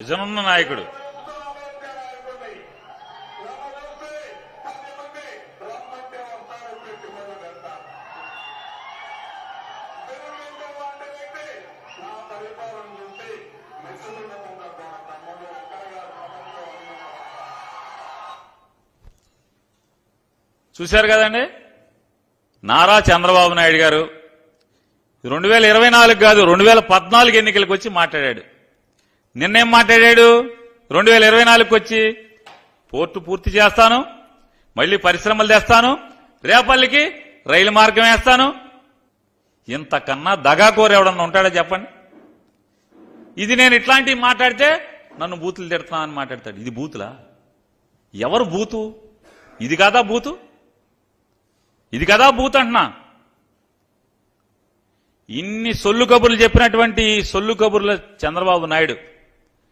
విజనున్న నాయకుడు. చూశారు కదండి, నారా చంద్రబాబు నాయుడు గారు 2024 కాదు 2014 ఎన్నికలకు వచ్చి మాట్లాడాడు. నిన్నేం మాట్లాడాడు? 2024కి వచ్చి పోర్టు పూర్తి చేస్తాను, మళ్లీ పరిశ్రమలు తెస్తాను, రేపల్లికి రైలు మార్గం వేస్తాను. ఇంతకన్నా దగాకోరు ఎవడన్నా ఉంటాడా చెప్పండి? ఇది నేను ఇట్లాంటివి మాట్లాడితే నన్ను బూతులు తిడుతున్నా అని మాట్లాడతాడు. ఇది బూతులా? ఎవరు బూతు? ఇది కాదా బూతు? ఇది కదా బూత్ అంటున్నా. ఇన్ని సొల్లు కబుర్లు చెప్పినటువంటి సొల్లు కబుర్ల చంద్రబాబు నాయుడు